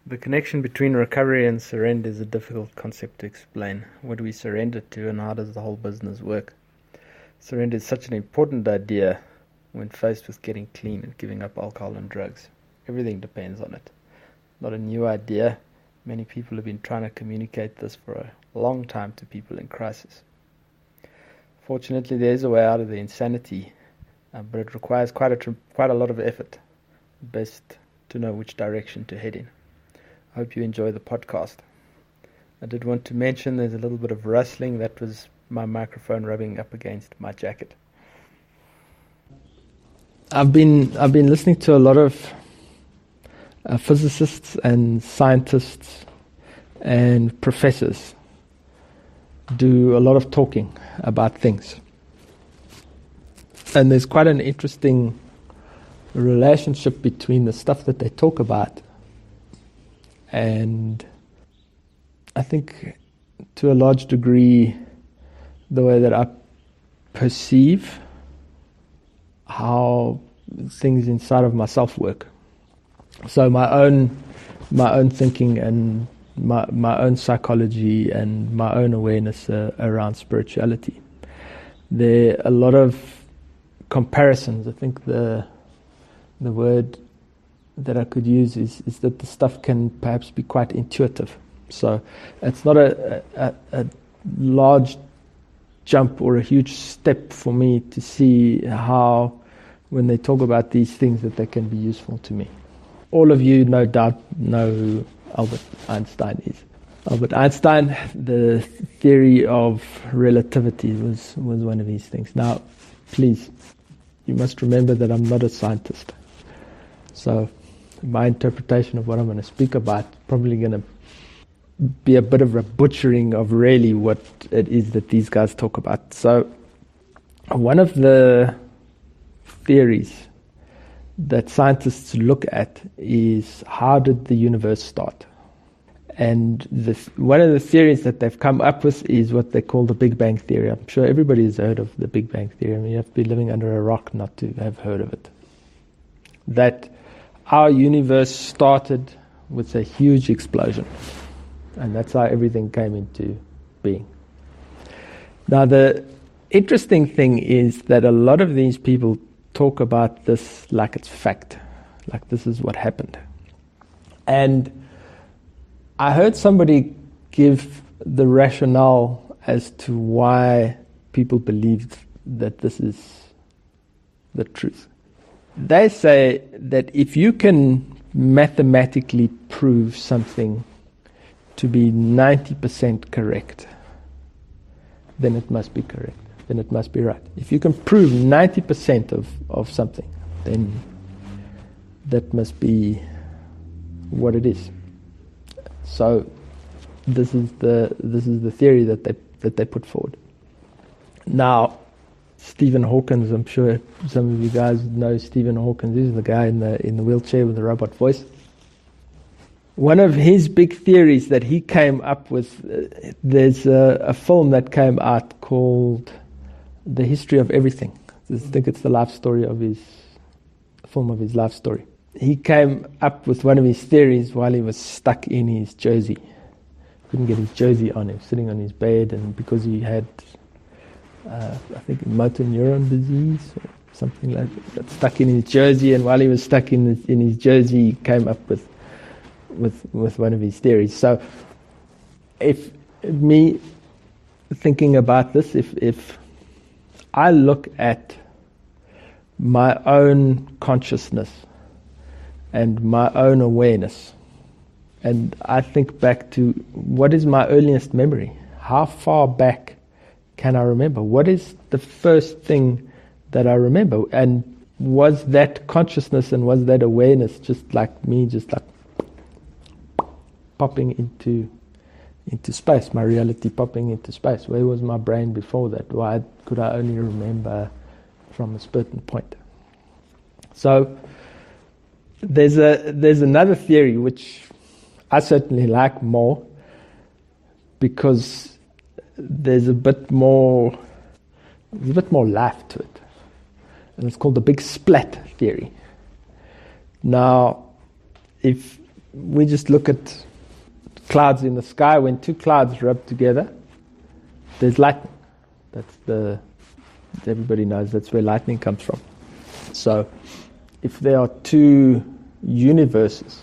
The connection between recovery and surrender is a difficult concept to explain. What do we surrender to, and how does the whole business work? Surrender is such an important idea when faced with getting clean and giving up alcohol and drugs. Everything depends on it. Not a new idea. Many people have been trying to communicate this for a long time to people in crisis. Fortunately, there is a way out of the insanity, but it requires quite a lot of effort. Best to know which direction to head in. I hope you enjoy the podcast. I did want to mention there's a little bit of rustling. That was my microphone rubbing up against my jacket. I've been listening to a lot of physicists and scientists and professors do a lot of talking about things. And there's quite an interesting relationship between the stuff that they talk about and I think to a large degree the way that I perceive how things inside of myself work. So my own thinking and my own psychology and my own awareness around spirituality. There are a lot of comparisons. I think the word that I could use is that the stuff can perhaps be quite intuitive. So it's not a large jump or a huge step for me to see how, when they talk about these things, that they can be useful to me. All of you, no doubt, know who Albert Einstein is. Albert Einstein, the theory of relativity was one of these things. Now, please, you must remember that I'm not a scientist. So my interpretation of what I'm going to speak about is probably going to be a bit of a butchering of really what it is that these guys talk about. So one of the theories that scientists look at is, how did the universe start? And one of the theories that they've come up with is what they call the Big Bang Theory. I'm sure everybody has heard of the Big Bang Theory. I mean, you have to be living under a rock not to have heard of it. That our universe started with a huge explosion. And that's how everything came into being. Now, the interesting thing is that a lot of these people talk about this like it's fact, like this is what happened. And I heard somebody give the rationale as to why people believe that this is the truth. They say that if you can mathematically prove something to be 90% correct, then it must be correct. Then it must be right. If you can prove 90% of something, then that must be what it is. So this is the theory that they put forward. Now, Stephen Hawkins, I'm sure some of you guys know Stephen Hawkins. He's the guy in the wheelchair with the robot voice. One of his big theories that he came up with, there's a film that came out called The History of Everything. I think it's the life story of his life story. He came up with one of his theories while he was stuck in his jersey. Couldn't get his jersey on. He was sitting on his bed, and because he had, I think, motor neuron disease or something like that, got stuck in his jersey. And while he was stuck in his jersey, he came up with one of his theories. So, if me thinking about this, if I look at my own consciousness and my own awareness, and I think back to what is my earliest memory? How far back can I remember? What is the first thing that I remember? And was that consciousness and was that awareness just like me, just like popping into space, my reality popping into space? Where was my brain before that? Why could I only remember from a certain point? So there's another theory which I certainly like more, because there's a bit more life to it, and it's called the Big Splat theory. Now, if we just look at clouds in the sky. When two clouds rub together, there's lightning. Everybody knows that's where lightning comes from. So if there are two universes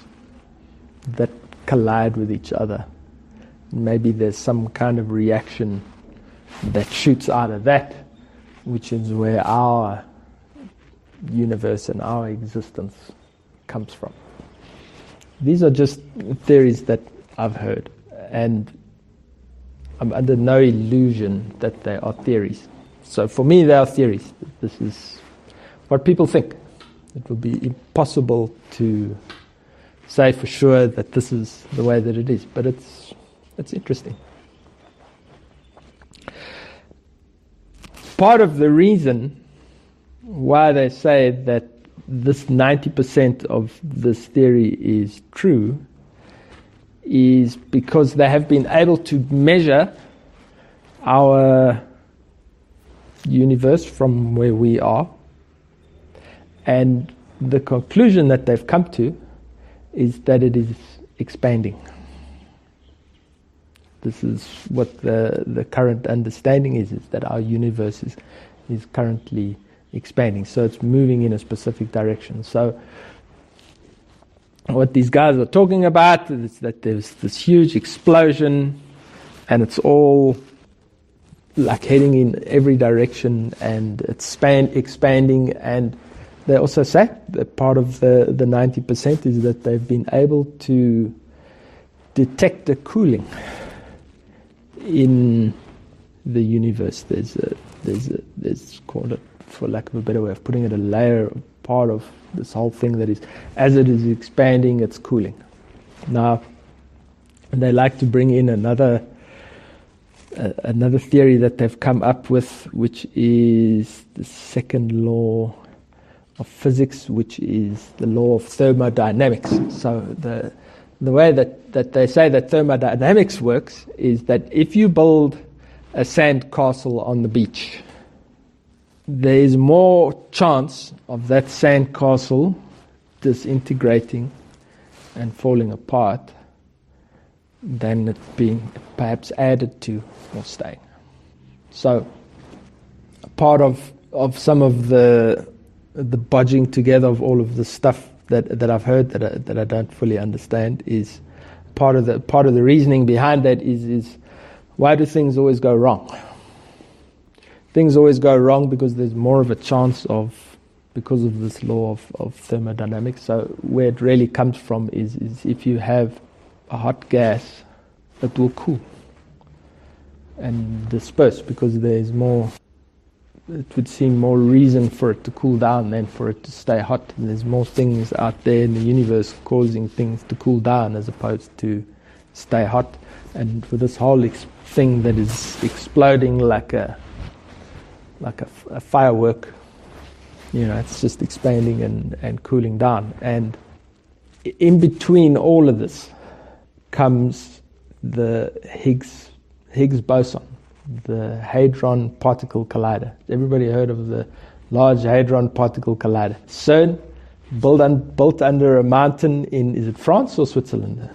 that collide with each other, maybe there's some kind of reaction that shoots out of that, which is where our universe and our existence comes from. These are just theories that I've heard, and I'm under no illusion that they are theories. So for me, they are theories. This is what people think. It would be impossible to say for sure that this is the way that it is, but it's interesting. Part of the reason why they say that this 90% of this theory is true is because they have been able to measure our universe from where we are, and the conclusion that they've come to is that it is expanding. This is what the current understanding is that our universe is currently expanding. So it's moving in a specific direction. So what these guys are talking about is that there's this huge explosion and it's all like heading in every direction and it's expanding. And they also say that part of the 90% is that they've been able to detect the cooling in the universe. There's called it, for lack of a better way of putting it, a layer, part of this whole thing that is, as it is expanding, it's cooling. Now, they like to bring in another theory that they've come up with, which is the second law of physics, which is the law of thermodynamics. So the way that they say that thermodynamics works is that if you build a sand castle on the beach, there is more chance of that sand castle disintegrating and falling apart than it being perhaps added to or staying. So part of some of the budging together of all of the stuff that I've heard that I don't fully understand is part of the reasoning behind that is why do things always go wrong? Things always go wrong because there's more of a chance because of this law of thermodynamics. So where it really comes from is if you have a hot gas, it will cool and disperse because there's more. It would seem more reason for it to cool down than for it to stay hot. And there's more things out there in the universe causing things to cool down as opposed to stay hot. And for this whole thing that is exploding like a firework, it's just expanding and cooling down. And in between all of this comes the Higgs boson, the Hadron Particle Collider. Everybody heard of the Large Hadron Particle Collider? CERN, built under a mountain in, is it France or Switzerland?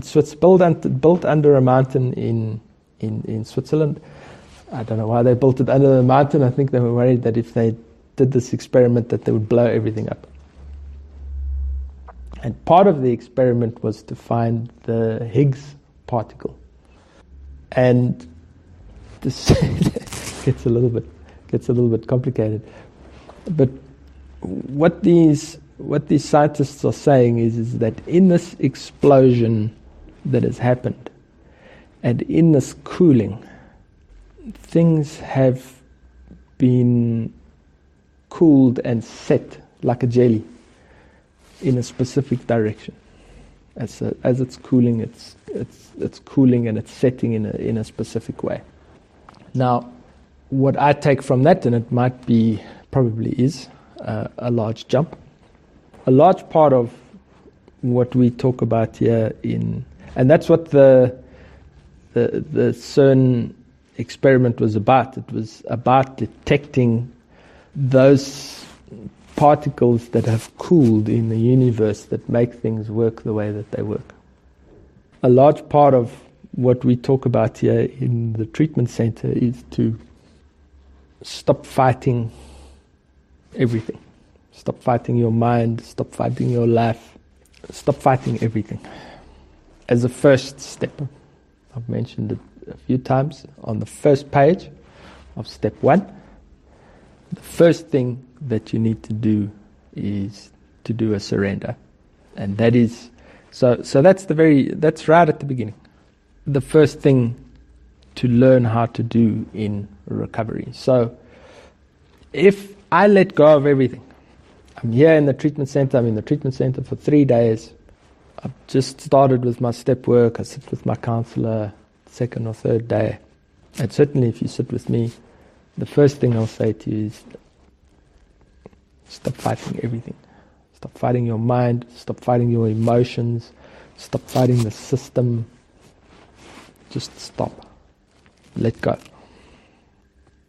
Switzerland. Built under a mountain in Switzerland. I don't know why they built it under the mountain. I think they were worried that if they did this experiment that they would blow everything up. And part of the experiment was to find the Higgs particle. And this gets a little bit complicated. But what these scientists are saying is that in this explosion that has happened, and in this cooling, things have been cooled and set like a jelly in a specific direction. As it's cooling, it's cooling and it's setting in a specific way. Now, what I take from that, and it probably is a large jump. A large part of what we talk about here and that's what the CERN experiment was about. It was about detecting those particles that have cooled in the universe that make things work the way that they work. A large part of what we talk about here in the treatment center is to stop fighting everything. Stop fighting your mind, stop fighting your life, stop fighting everything. As a first step, I've mentioned it a few times, on the first page of step 1, the first thing that you need to do is to do a surrender. And that is, so that's right at the beginning. The first thing to learn how to do in recovery. So if I let go of everything, I'm here in the treatment center, I'm in the treatment center for 3 days, I've just started with my step work, I sit with my counselor second or third day, and certainly if you sit with me, the first thing I'll say to you is stop fighting everything. Stop fighting your mind, stop fighting your emotions, stop fighting the system. Just stop. Let go.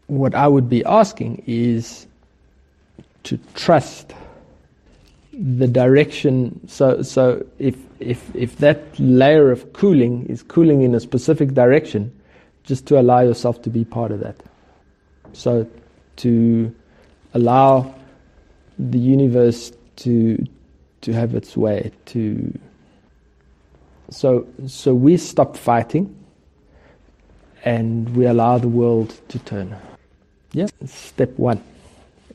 What I would be asking is to trust the direction. So if that layer of cooling is cooling in a specific direction, just to allow yourself to be part of that. So to allow the universe to have its way. So we stop fighting and we allow the world to turn. Yeah, step 1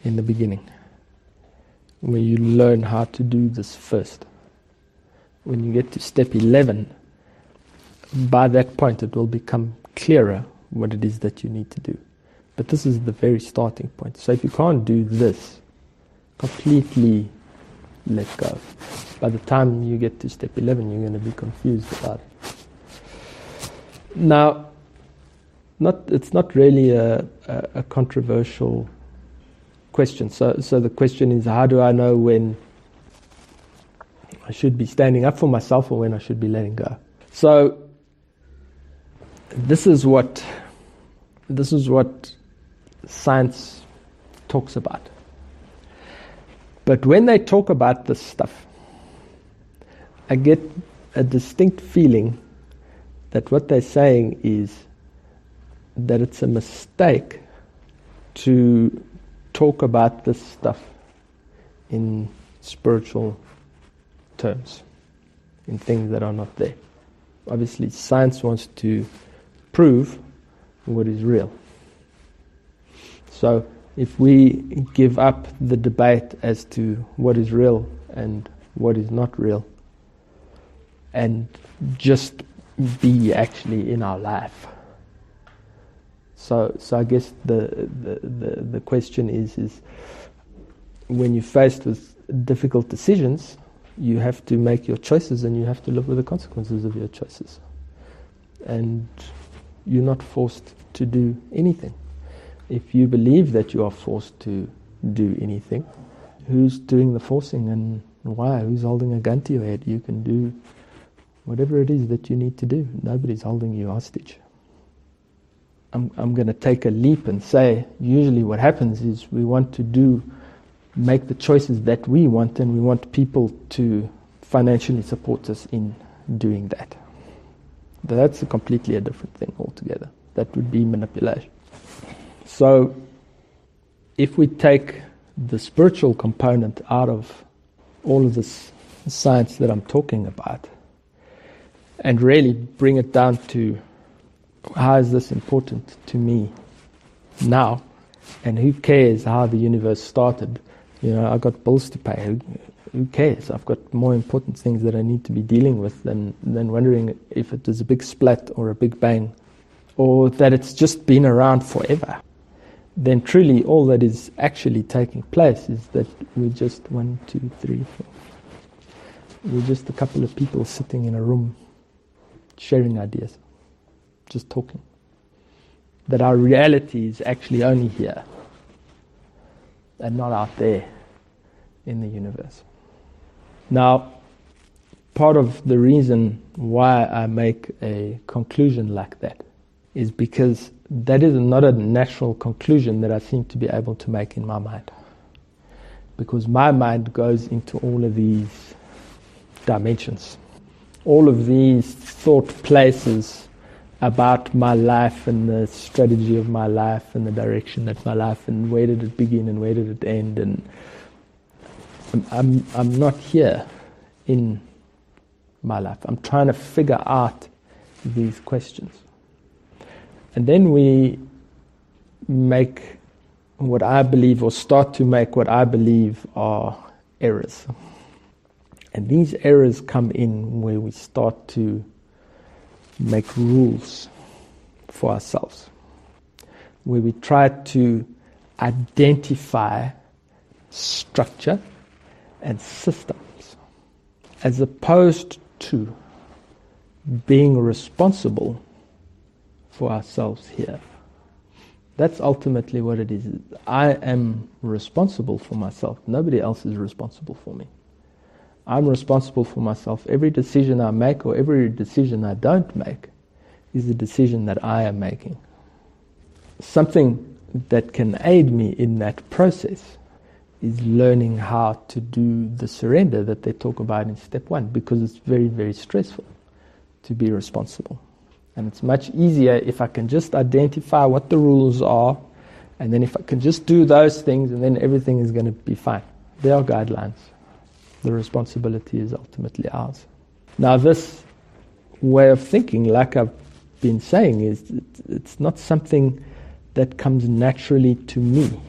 in the beginning, where you learn how to do this first. When you get to step 11, by that point it will become clearer what it is that you need to do. But this is the very starting point. So if you can't do this, completely let go. By the time you get to step 11, you're going to be confused about it. Now, it's not really a controversial question. So the question is, how do I know when I should be standing up for myself or when I should be letting go? So this is what science talks about. But when they talk about this stuff, I get a distinct feeling that what they're saying is that it's a mistake to talk about this stuff in spiritual terms, in things that are not there. Obviously, science wants to prove what is real. So if we give up the debate as to what is real and what is not real, and just be actually in our life. So I guess the question is when you're faced with difficult decisions, you have to make your choices and you have to live with the consequences of your choices. And you're not forced to do anything. If you believe that you are forced to do anything, who's doing the forcing and why? Who's holding a gun to your head? You can do whatever it is that you need to do. Nobody's holding you hostage. I'm going to take a leap and say, usually what happens is we want to make the choices that we want, and we want people to financially support us in doing that. But that's completely a different thing altogether. That would be manipulation. So if we take the spiritual component out of all of this science that I'm talking about and really bring it down to how is this important to me now, and who cares how the universe started? I got bills to pay. Who cares? I've got more important things that I need to be dealing with than wondering if it is a big splat or a big bang, or that it's just been around forever. Then truly all that is actually taking place is that we're just 1, 2, 3, 4. We're just a couple of people sitting in a room sharing ideas, just talking. That our reality is actually only here and not out there in the universe. Now, part of the reason why I make a conclusion like that is because that is not a natural conclusion that I seem to be able to make in my mind. because my mind goes into all of these dimensions, all of these thought places about my life and the strategy of my life and the direction of my life and where did it begin and where did it end, and I'm not here in my life. I'm trying to figure out these questions. And then we make what I believe, or start to make what I believe are errors. And these errors come in where we start to make rules for ourselves, where we try to identify structure and systems, as opposed to being responsible for ourselves here. That's ultimately what it is. I am responsible for myself. Nobody else is responsible for me. I'm responsible for myself. Every decision I make or every decision I don't make is a decision that I am making. Something that can aid me in that process is learning how to do the surrender that they talk about in step 1, because it's very, very stressful to be responsible. And it's much easier if I can just identify what the rules are, and then if I can just do those things, and then everything is going to be fine. There are guidelines. The responsibility is ultimately ours. Now, this way of thinking, like I've been saying, it's not something that comes naturally to me.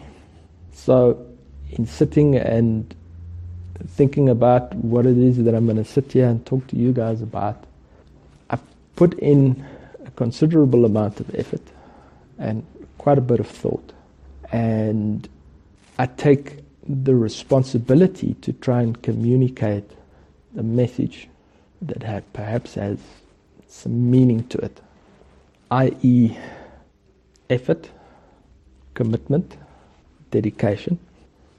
So, in sitting and thinking about what it is that I'm going to sit here and talk to you guys about, I put in a considerable amount of effort and quite a bit of thought. And I take the responsibility to try and communicate a message that perhaps has some meaning to it, i.e. effort, commitment, dedication,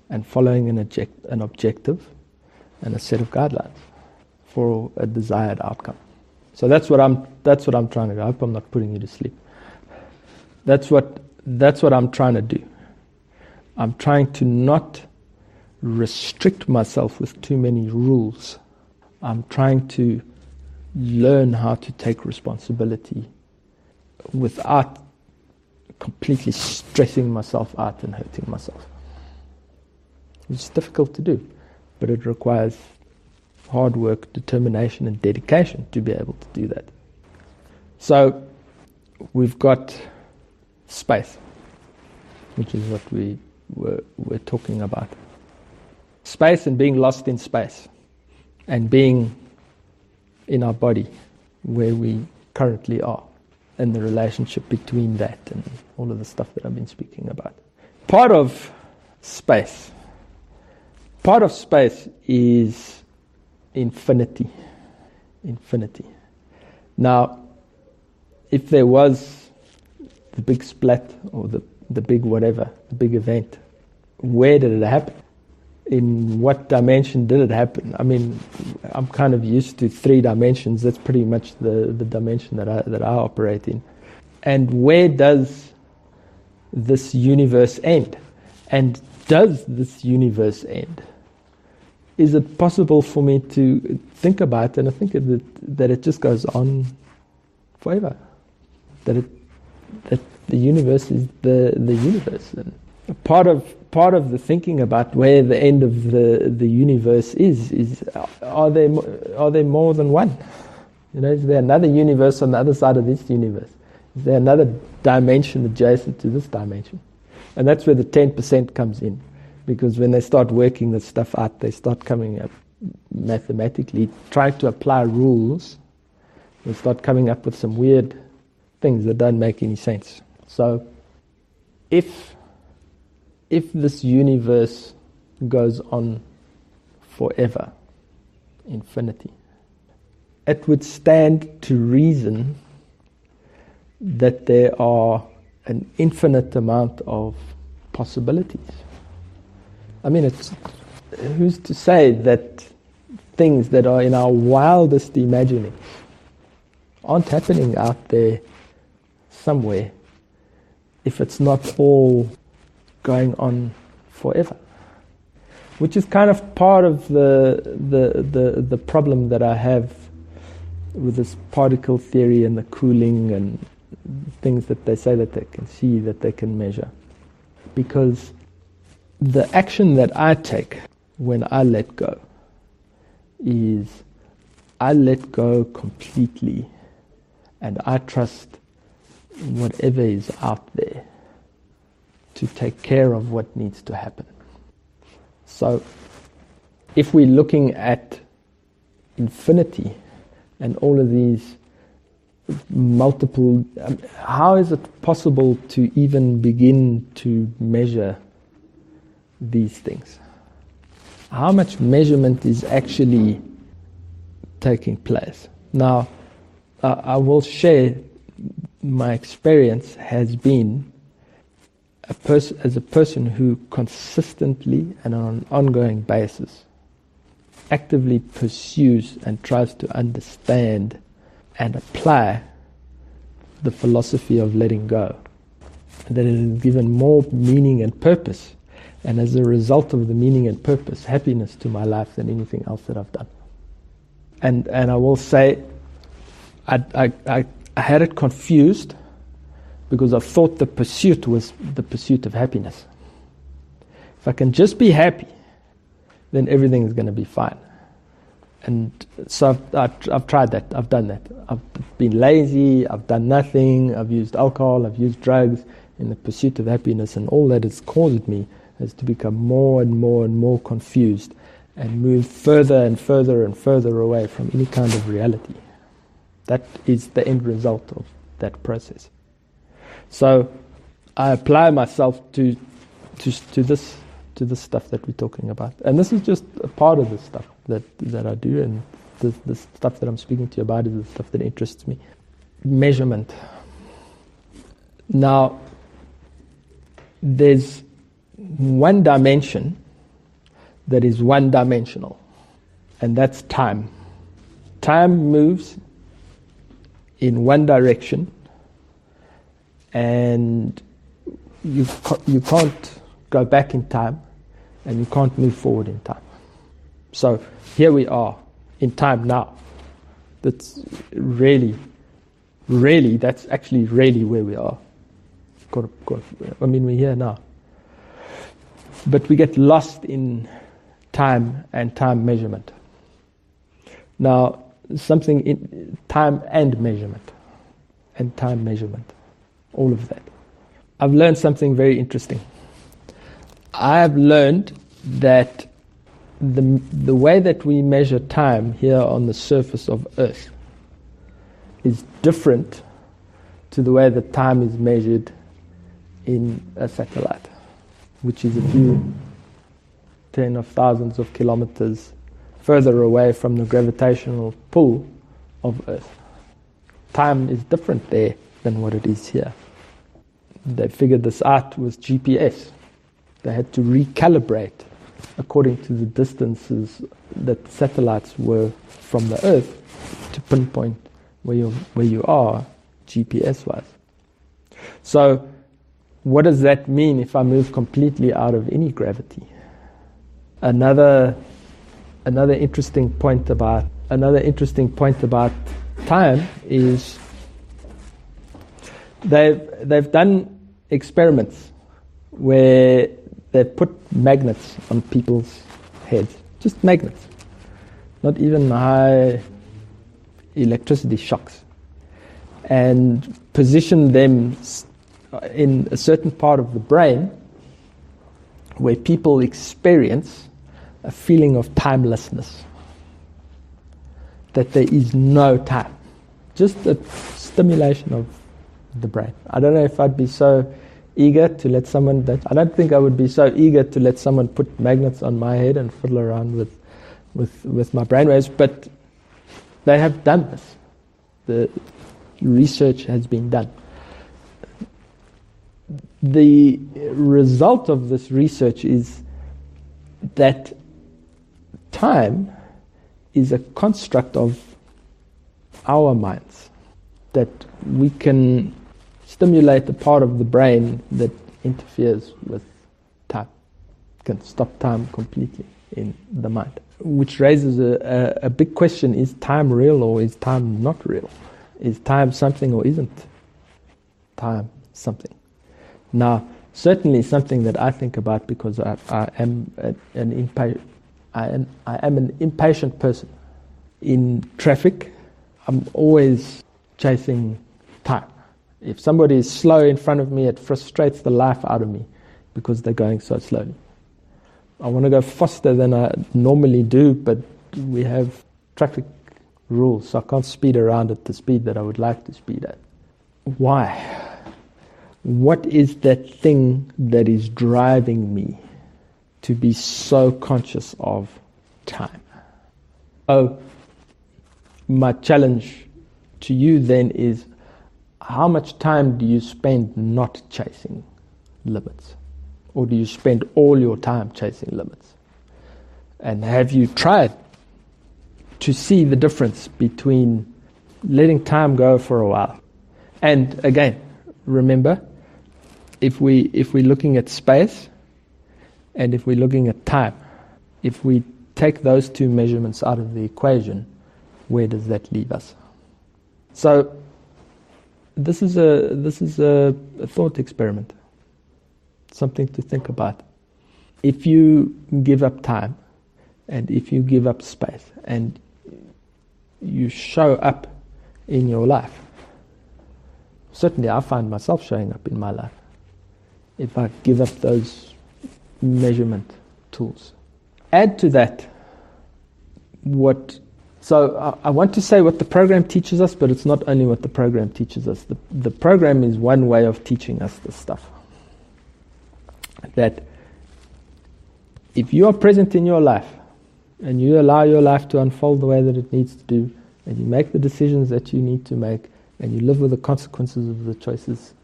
and following an objective and a set of guidelines for a desired outcome. So that's what I'm trying to do. I hope I'm not putting you to sleep. That's what I'm trying to do. I'm trying to not restrict myself with too many rules. I'm trying to learn how to take responsibility without completely stressing myself out and hurting myself. It's difficult to do, but it requires hard work, determination, and dedication to be able to do that. So we've got space, which is what we're talking about. Space and being lost in space, and being in our body where we currently are, and the relationship between that and all of the stuff that I've been speaking about. Part of space is infinity. Now, if there was the big splat or the big whatever, the big event, where did it happen? In what dimension did it happen? I mean, I'm kind of used to 3 dimensions. That's pretty much the dimension that I operate in. And where does this universe end? And does this universe end? Is it possible for me to think about it and I think that it just goes on forever? That the universe is the universe. And part of the thinking about where the end of the universe is are there more than one? You know, is there another universe on the other side of this universe? Is there another dimension adjacent to this dimension? And that's where the 10% comes in. Because when they start working this stuff out, they start coming up mathematically, trying to apply rules. They start coming up with some weird things that don't make any sense. So if this universe goes on forever, infinity, it would stand to reason that there are an infinite amount of possibilities. I mean, who's to say that things that are in our wildest imaginings aren't happening out there somewhere if it's not all going on forever? which is kind of part of the problem that I have with this particle theory and the cooling and things that they say that they can see, that they can measure. Because the action that I take when I let go is I let go completely, and I trust whatever is out there to take care of what needs to happen. So if we're looking at infinity and all of these multiple, how is it possible to even begin to measure these things? How much measurement is actually taking place? Now, I will share my experience has been as a person who consistently and on an ongoing basis actively pursues and tries to understand and apply the philosophy of letting go, that it has given more meaning and purpose, and as a result of the meaning and purpose, happiness to my life than anything else that I've done. And I will say, I had it confused because I thought the pursuit was the pursuit of happiness. If I can just be happy, then everything is going to be fine. And so I've tried that. I've done that. I've been lazy. I've done nothing. I've used alcohol. I've used drugs in the pursuit of happiness, and all that has caused me is to become more and more and more confused and move further and further and further away from any kind of reality. That is the end result of that process. So I apply myself to this stuff that we're talking about, and this is just a part of the stuff that I do, and the stuff that I'm speaking to you about is the stuff that interests me. Measurement. Now, there's one dimension that is one-dimensional, and that's time. Time moves in one direction, and you can't go back in time, and you can't move forward in time. So here we are in time now. That's really where we are. I mean, we're here now. But we get lost in time and time measurement. Now, something in time and measurement, all of that. I've learned something very interesting. I've learned that the way that we measure time here on the surface of Earth is different to the way that time is measured in a satellite, which is a few 10 of thousands of kilometers further away from the gravitational pull of Earth. Time is different there than what it is here. They figured this out with GPS. They had to recalibrate according to the distances that satellites were from the Earth to pinpoint where you are GPS-wise. So what does that mean if I move completely out of any gravity? Another interesting point about time is they've done experiments where they put magnets on people's heads, just magnets, not even high electricity shocks, and position them in a certain part of the brain where people experience a feeling of timelessness, that there is no time, just a stimulation of the brain. I don't know if I'd be so eager to let someone I don't think I would be so eager to let someone put magnets on my head and fiddle around with my brainwaves, but they have done this. The research has been done. The result of this research is that time is a construct of our minds, that we can stimulate the part of the brain that interferes with time. can stop time completely in the mind. Which raises a big question: is time real or is time not real? Is time something or isn't time something? Now, certainly something that I think about, because I am an impatient person. In traffic, I'm always chasing time. If somebody is slow in front of me, it frustrates the life out of me because they're going so slowly. I want to go faster than I normally do, but we have traffic rules, so I can't speed around at the speed that I would like to speed at. Why? What is that thing that is driving me to be so conscious of time? So, my challenge to you then is, how much time do you spend not chasing limits? Or do you spend all your time chasing limits? And have you tried to see the difference between letting time go for a while? And again, remember, if we're looking at space and if we're looking at time, if we take those two measurements out of the equation, where does that leave us? So this is a thought experiment, something to think about. If you give up time and if you give up space and you show up in your life, certainly I find myself showing up in my life if I give up those measurement tools. Add to that so I want to say what the program teaches us, but it's not only what the program teaches us. The program is one way of teaching us this stuff. That if you are present in your life and you allow your life to unfold the way that it needs to do, and you make the decisions that you need to make, and you live with the consequences of the choices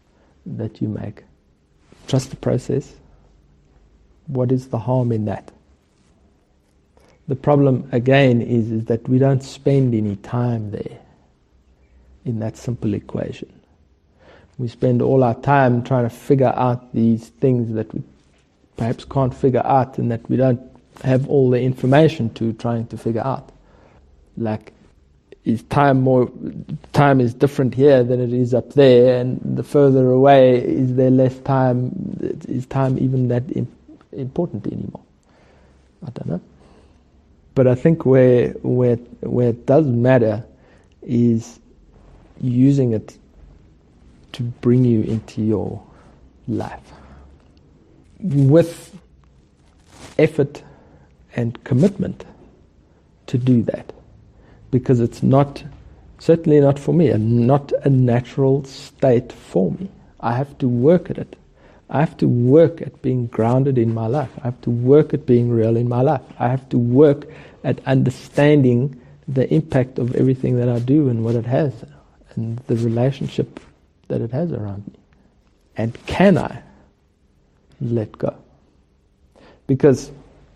that you make, trust the process. What is the harm in that? The problem, again, is that we don't spend any time there in that simple equation. We spend all our time trying to figure out these things that we perhaps can't figure out and that we don't have all the information to trying to figure out. Like, is time is different here than it is up there, and the further away, is there less time? Is time even that important anymore? I don't know. But I think where it does matter is using it to bring you into your life with effort and commitment to do that, because it's certainly not for me, and not a natural state for me. I have to work at it. I have to work at being grounded in my life. I have to work at being real in my life. I have to work at understanding the impact of everything that I do and what it has, and the relationship that it has around me. And can I let go? Because,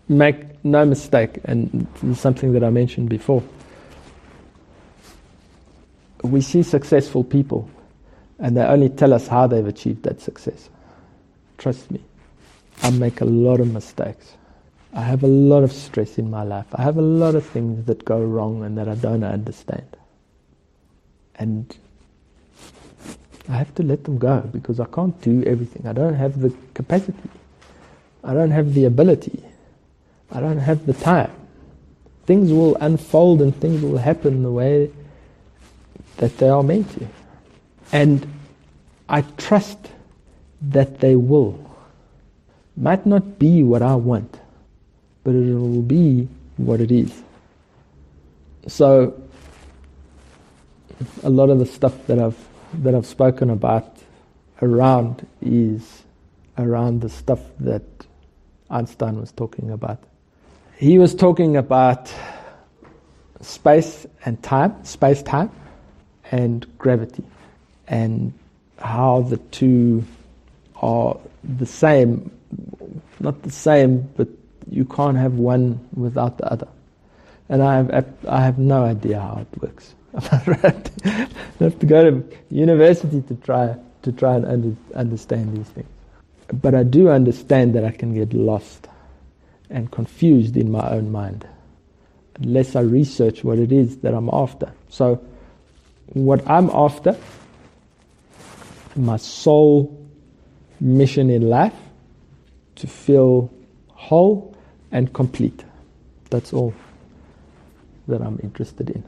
make no mistake, and this is something that I mentioned before, we see successful people and they only tell us how they've achieved that success. Trust me, I make a lot of mistakes. I have a lot of stress in my life. I have a lot of things that go wrong and that I don't understand. And I have to let them go, because I can't do everything. I don't have the capacity. I don't have the ability. I don't have the time. Things will unfold and things will happen the way that they are meant to. And I trust that they will. Might not be what I want, but it will be what it is. So a lot of the stuff that I've spoken about around is around the stuff that Einstein was talking about. He was talking about space and time, space-time, and gravity, and how the two are the same, not the same, but you can't have one without the other. And I have no idea how it works. I have to go to university to try and understand these things. But I do understand that I can get lost and confused in my own mind unless I research what it is that I'm after. So what I'm after, my sole mission in life, to feel whole and complete. That's all that I'm interested in.